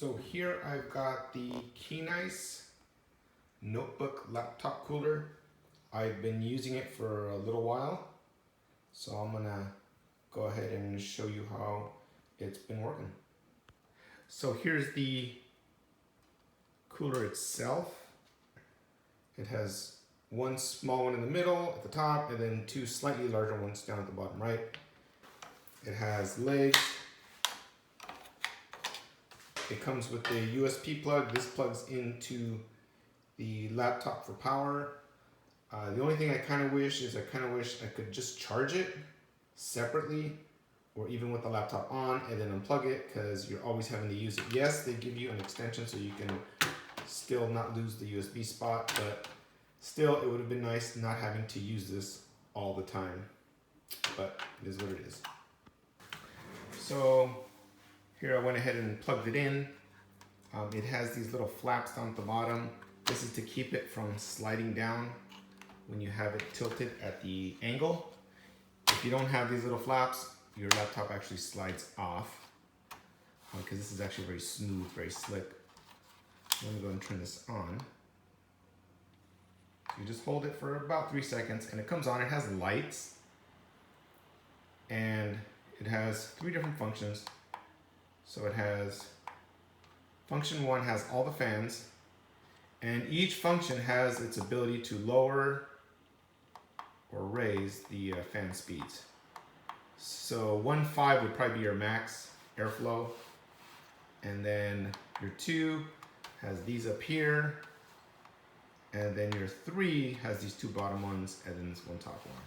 So here I've got the Keynice notebook laptop cooler. I've been using it for a little while, so I'm gonna go ahead and show you how it's been working. So here's the cooler itself. It has one small one in the middle at the top and then two slightly larger ones down at the bottom right. It has legs. It comes with a USB plug. This plugs into the laptop for power. The only thing I kind of wish is I could just charge it separately or even with the laptop on and then unplug it, because you're always having to use it. Yes, they give you an extension so you can still not lose the USB spot, but still it would have been nice not having to use this all the time, but it is what it is. So here I went ahead and plugged it in. It has these little flaps down at the bottom. This is to keep it from sliding down when you have it tilted at the angle. If you don't have these little flaps, your laptop actually slides off, because this is actually very smooth, very slick. Let me go and turn this on. You just hold it for about 3 seconds and it comes on. It has lights and it has 3 different functions. So it has function 1 has all the fans, and each function has its ability to lower or raise the fan speeds. So 1.5 would probably be your max airflow, and then your 2 has these up here, and then your 3 has these 2 bottom ones, and then this one top one.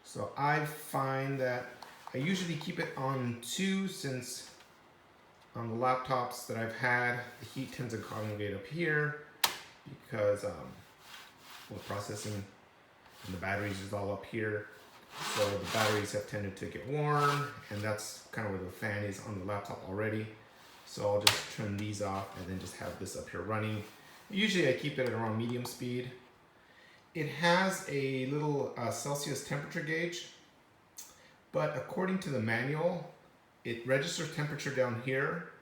So I find that I usually keep it on 2, since on the laptops that I've had, the heat tends to congregate up here because with processing, and the batteries is all up here. So the batteries have tended to get warm, and that's kind of where the fan is on the laptop already. So I'll just turn these off and then just have this up here running. Usually I keep it at around medium speed. It has a little Celsius temperature gauge, but according to the manual, it registers temperature down here,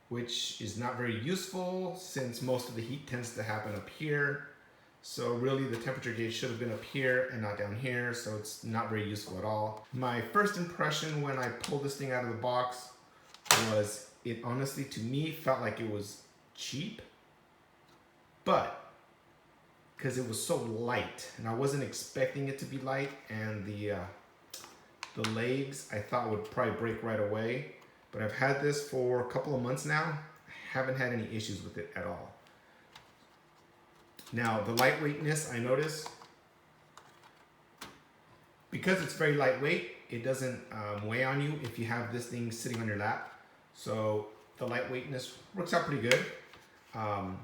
which is not very useful since most of the heat tends to happen up here. So really the temperature gauge should have been up here and not down here, so it's not very useful at all. My first impression when I pulled this thing out of the box was it honestly, to me, felt like it was cheap, but because it was so light, and I wasn't expecting it to be light, and the legs I thought would probably break right away. But I've had this for a couple of months now. I haven't had any issues with it at all. Now the lightweightness, I notice, because it's very lightweight, it doesn't weigh on you if you have this thing sitting on your lap. So the lightweightness works out pretty good.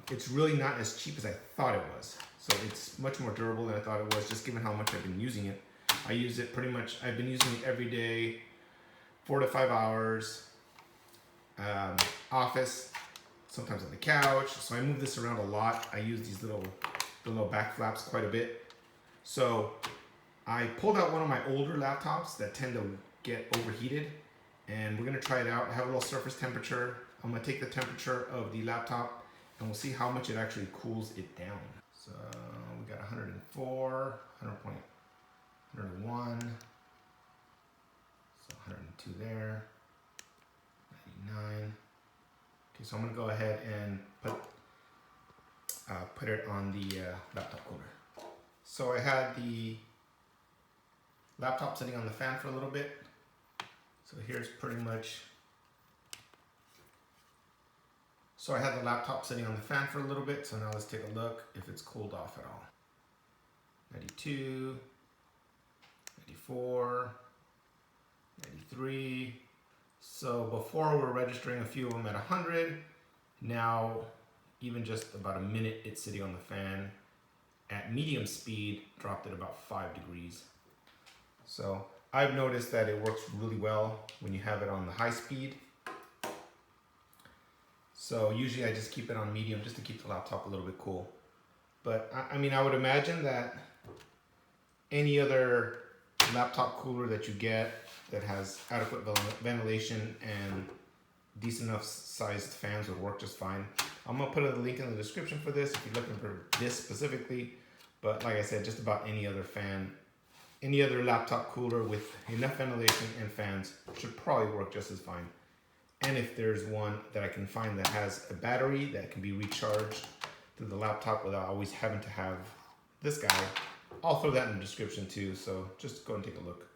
It's really not as cheap as I thought it was. So it's much more durable than I thought it was, just given how much I've been using it. I use it pretty much, I've been using it every day, 4 to 5 hours, office, sometimes on the couch. So I move this around a lot. I use these little back flaps quite a bit. So I pulled out one of my older laptops that tend to get overheated, and we're gonna try it out. I have a little surface temperature. I'm gonna take the temperature of the laptop and we'll see how much it actually cools it down. So we got 104, 101, so 102 there, 99. Okay, so I'm gonna go ahead and put it on the laptop cooler. So I had the laptop sitting on the fan for a little bit. So here's pretty much, so I had the laptop sitting on the fan for a little bit. So now let's take a look if it's cooled off at all. 92, 94, 93. So before we were registering a few of them at 100. Now, even just about a minute it's sitting on the fan at medium speed, dropped at about 5 degrees. So I've noticed that it works really well when you have it on the high speed. So usually I just keep it on medium just to keep the laptop a little bit cool. But I mean, I would imagine that any other laptop cooler that you get that has adequate ventilation and decent enough sized fans would work just fine. I'm gonna put a link in the description for this if you're looking for this specifically. But like I said, just about any other fan, any other laptop cooler with enough ventilation and fans should probably work just as fine. And if there's one that I can find that has a battery that can be recharged through the laptop without always having to have this guy, I'll throw that in the description too. So just go and take a look.